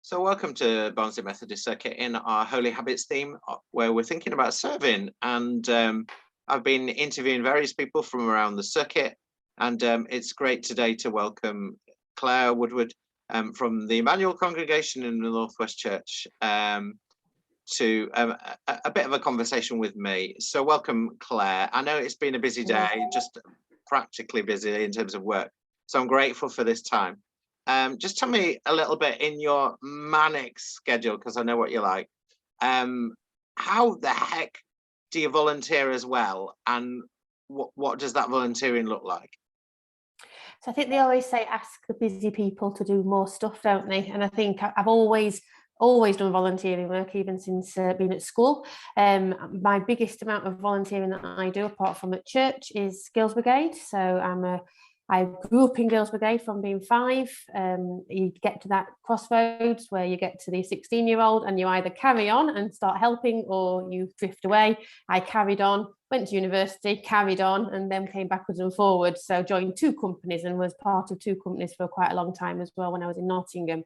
So welcome to Barnsley Methodist Circuit in our Holy Habits theme, where we're thinking about serving. And I've been interviewing various people from around the circuit, and it's great today to welcome Claire Woodward from the Emmanuel congregation in the Northwest Church to a bit of a conversation with me. So welcome, Claire. I know it's been a busy day, just practically busy in terms of work. So I'm grateful for this time. Just tell me a little bit in your manic schedule, because I know what you're like. How the heck do you volunteer as well? And what does that volunteering look like? So I think they always say, ask the busy people to do more stuff, don't they? And I think I've always done volunteering work, even since being at school. My biggest amount of volunteering that I do, apart from at church, is Girls Brigade. So I grew up in Girls Brigade from being 5. You get to that crossroads where you get to the 16-year-old and you either carry on and start helping or you drift away. I carried on, went to university, carried on, and then came backwards and forwards. So joined 2 companies and was part of 2 companies for quite a long time as well when I was in Nottingham.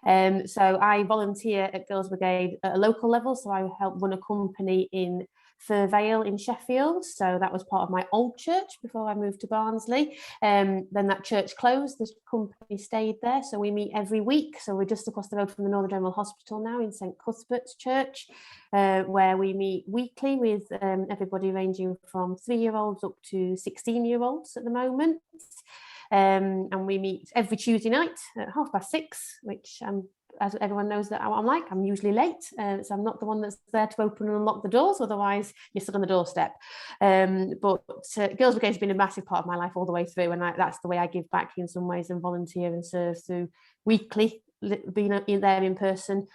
So I volunteer at Girls Brigade at a local level. So I help run a company in Furvale in Sheffield. So that was part of my old church before I moved to Barnsley. Then that church closed, the company stayed there. So we meet every week. So we're just across the road from the Northern General Hospital now in St Cuthbert's Church, where we meet weekly with everybody ranging from 3-year-olds up to 16-year-olds at the moment. And we meet every Tuesday night at 6:30, which as everyone knows that I'm like, I'm usually late. So I'm not the one that's there to open and unlock the doors, otherwise you're stuck on the doorstep. But Girls Brigade has been a massive part of my life all the way through, and that's the way I give back in some ways and volunteer and serve through weekly, being there in person,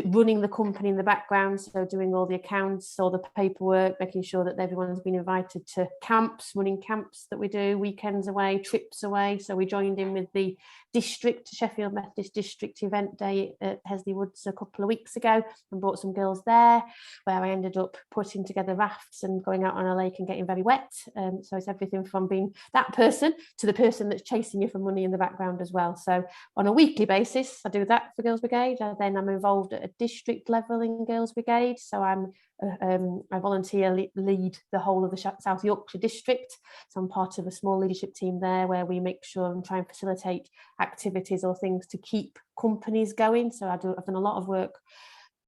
running the company in the background, so doing all the accounts, all the paperwork, making sure that everyone's been invited to camps, running camps that we do, weekends away, trips away. So we joined in with the Sheffield Methodist District event day at Hesley Woods a couple of weeks ago and brought some girls there, where I ended up putting together rafts and going out on a lake and getting very wet. So it's everything from being that person to the person that's chasing you for money in the background as well. So on a weekly basis, I do that for Girls Brigade, and then I'm involved at a district level in Girls Brigade. So I volunteer lead the whole of the South Yorkshire district. So I'm part of a small leadership team there where we make sure and try and facilitate activities or things to keep companies going. So I've done a lot of work,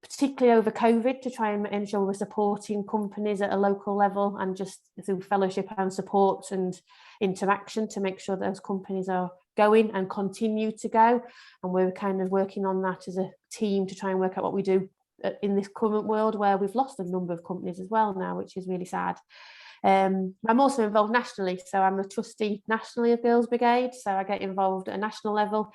particularly over COVID, to try and ensure we're supporting companies at a local level and just through fellowship and support and interaction to make sure those companies are going and continue to go. And we're kind of working on that as a team to try and work out what we do in this current world where we've lost a number of companies as well now, which is really sad. I'm also involved nationally, so I'm a trustee nationally of Girls Brigade, so I get involved at a national level.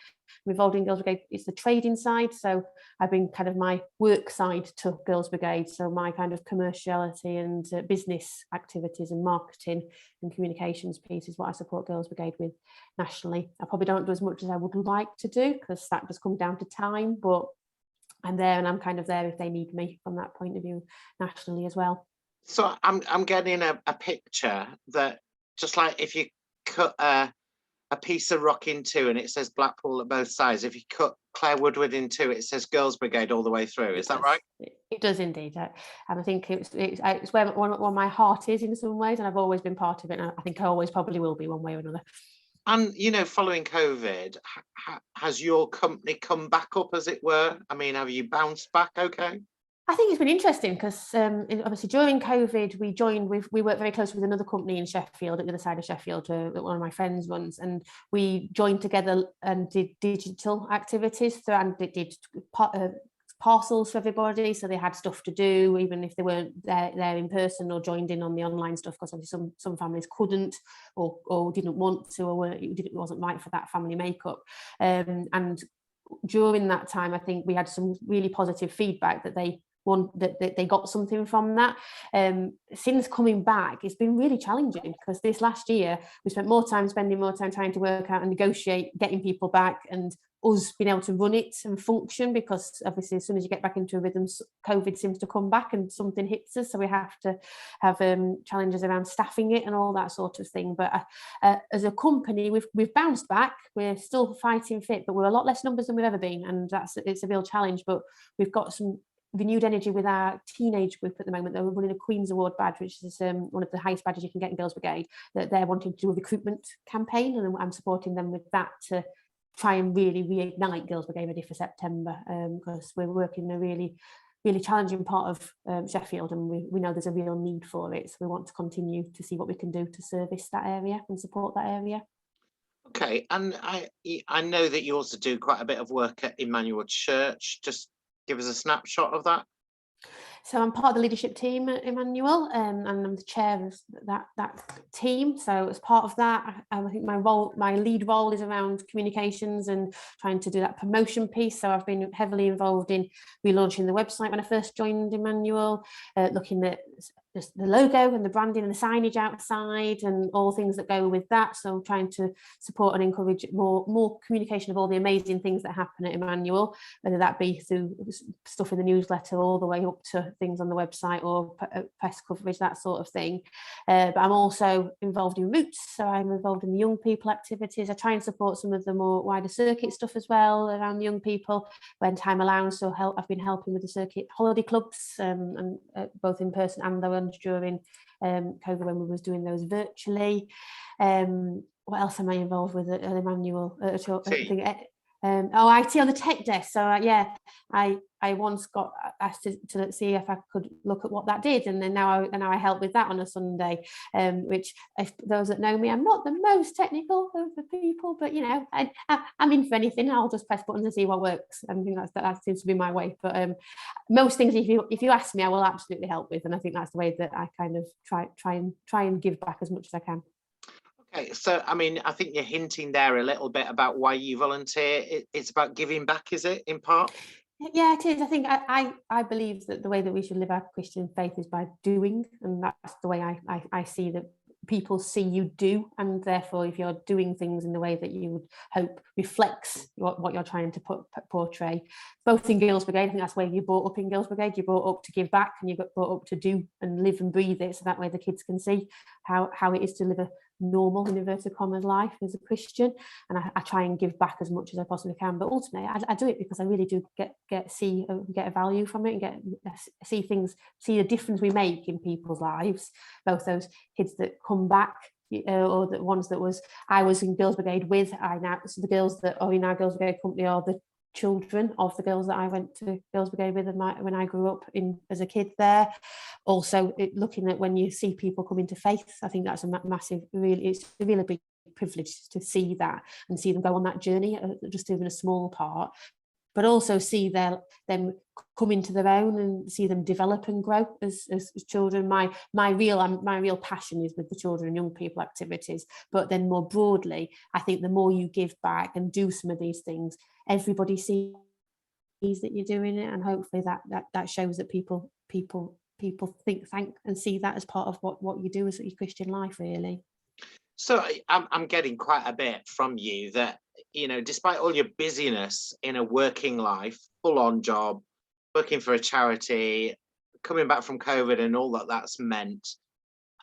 I'm involved in Girls Brigade, it's the trading side, so I bring kind of my work side to Girls Brigade, so my kind of commerciality and business activities and marketing and communications piece is what I support Girls Brigade with nationally. I probably don't do as much as I would like to do because that does come down to time, but I'm there and I'm kind of there if they need me from that point of view nationally as well. So I'm getting a picture that, just like if you cut a piece of rock in 2 and it says Blackpool at both sides, if you cut Claire Woodward in 2, it says Girls Brigade all the way through. Is that right? It does indeed. And I think it's where one my heart is in some ways, and I've always been part of it, and I think I always probably will be one way or another. And, following COVID, has your company come back up, as it were? I mean, have you bounced back okay? I think it's been interesting because obviously during COVID we worked very closely with another company in Sheffield, at the other side of Sheffield, that one of my friends runs, and we joined together and did digital activities and did parcels for everybody, so they had stuff to do even if they weren't there in person or joined in on the online stuff, because obviously some families couldn't or didn't want to, or it wasn't right for that family makeup, and during that time I think we had some really positive feedback that they that they got something from that. Since coming back, it's been really challenging, because this last year we spent spending more time trying to work out and negotiate getting people back, and us being able to run it and function, because obviously as soon as you get back into a rhythm, COVID seems to come back and something hits us, so we have to have challenges around staffing it and all that sort of thing. But as a company, we've bounced back. We're still fighting fit, but we're a lot less numbers than we've ever been, and it's a real challenge. But we've got some renewed energy with our teenage group at the moment. They're running a Queen's Award badge, which is one of the highest badges you can get in Girls Brigade, that they're wanting to do a recruitment campaign, and I'm supporting them with that to try and really reignite Girls Brigade ready for September, because we're working in a really challenging part of Sheffield, and we know there's a real need for it, so we want to continue to see what we can do to service that area and support that area. Okay, and I know that you also do quite a bit of work at Emmanuel Church. Just give us a snapshot of that. So I'm part of the leadership team at Emmanuel, and I'm the chair of that team. So as part of that, I think my lead role is around communications and trying to do that promotion piece. So I've been heavily involved in relaunching the website when I first joined Emmanuel, looking at just the logo and the branding and the signage outside and all things that go with that. So trying to support and encourage more communication of all the amazing things that happen at Emmanuel, whether that be through stuff in the newsletter all the way up to things on the website or press coverage, that sort of thing. But I'm also involved in Roots, so I'm involved in the young people activities. I try and support some of the more wider circuit stuff as well around the young people when time allows. So I've been helping with the circuit holiday clubs, and both in person and their own during COVID when we was doing those virtually. What else am I involved with at Emmanuel? IT on the tech desk. So I once got asked to see if I could look at what that did, and then now I help with that on a Sunday. Which, if those that know me, I'm not the most technical of the people, but I'm in for anything. I'll just press buttons and see what works. I think that seems to be my way. But most things, if you ask me, I will absolutely help with, and I think that's the way that I kind of try and give back as much as I can. Okay, so I mean, I think you're hinting there a little bit about why you volunteer. It's about giving back, is it, in part? Yeah, it is. I think I believe that the way that we should live our Christian faith is by doing, and that's the way I see that people see you do, and therefore if you're doing things in the way that you would hope reflects what you're trying to portray, both in Girls Brigade. I think that's where you brought up in Girls Brigade. You brought up to give back, and you got brought up to do and live and breathe it, so that way the kids can see how it is to live a normal, in inverted commas, life as a Christian. And I try and give back as much as I possibly can, but ultimately I do it because I really do get a value from it, and see the difference we make in people's lives, both those kids that come back or the ones that I was in Girls Brigade with, so the girls that are in our Girls Brigade company are the children of the girls that I went to Girls Brigade with when I grew up as a kid there. Also, looking at when you see people come into faith, I think that's a massive, it's a really big privilege to see that and see them go on that journey, just even a small part, but also see them come into their own and see them develop and grow as children. My real passion is with the children and young people activities, but then more broadly, I think the more you give back and do some of these things, everybody sees that you're doing it, and hopefully that shows that people thank and see that as part of what you do as your Christian life, really. So I'm getting quite a bit from you that, despite all your busyness in a working life, full-on job, working for a charity, coming back from COVID and all that's meant,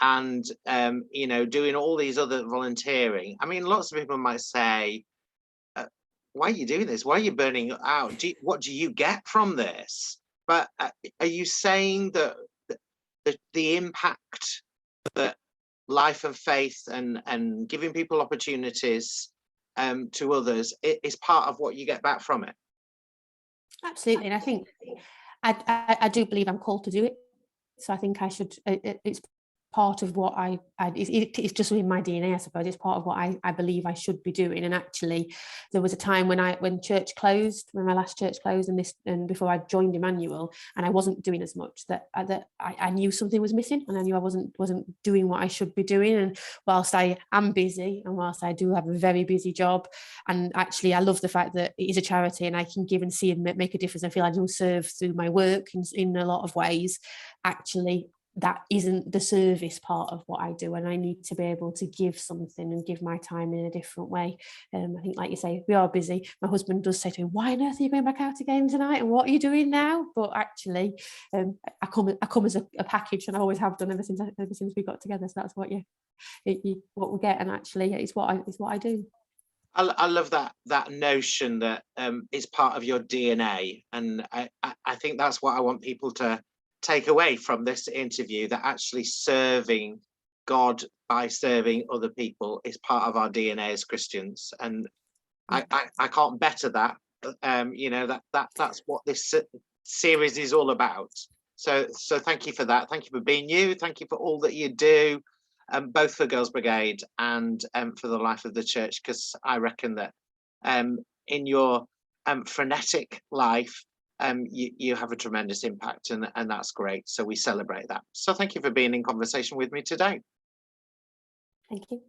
and doing all these other volunteering. I mean, lots of people might say, why are you doing this? Why are you burning out? What do you get from this? But are you saying that the impact that life and faith and giving people opportunities to others is part of what you get back from it? Absolutely, and I think I do believe I'm called to do it. So I think I should. It's part of what it's just in my DNA, I suppose. It's part of what I believe I should be doing. And actually, there was a time when church closed, when my last church closed, and before I joined Emmanuel, and I wasn't doing as much, that I knew something was missing, and I knew I wasn't doing what I should be doing. And whilst I am busy, and whilst I do have a very busy job, and actually I love the fact that it is a charity and I can give and see and make a difference, I feel I do serve through my work in a lot of ways. Actually, that isn't the service part of what I do, and I need to be able to give something and give my time in a different way. I think, like you say, we are busy. My husband does say to me, "Why on earth are you going back out again tonight? And what are you doing now?" But actually, I come as a package, and I always have done ever since we got together. So that's what what we get, and actually, it's what I do. I love that notion that it's part of your DNA, and I think that's what I want people to take away from this interview, that actually serving God by serving other people is part of our DNA as Christians. And I can't better that. That's what this series is all about. So thank you for that. Thank you for being you. Thank you for all that you do, both for Girls Brigade and for the life of the church, because I reckon that in your frenetic life, you have a tremendous impact, and that's great. So we celebrate that. So thank you for being in conversation with me today. Thank you.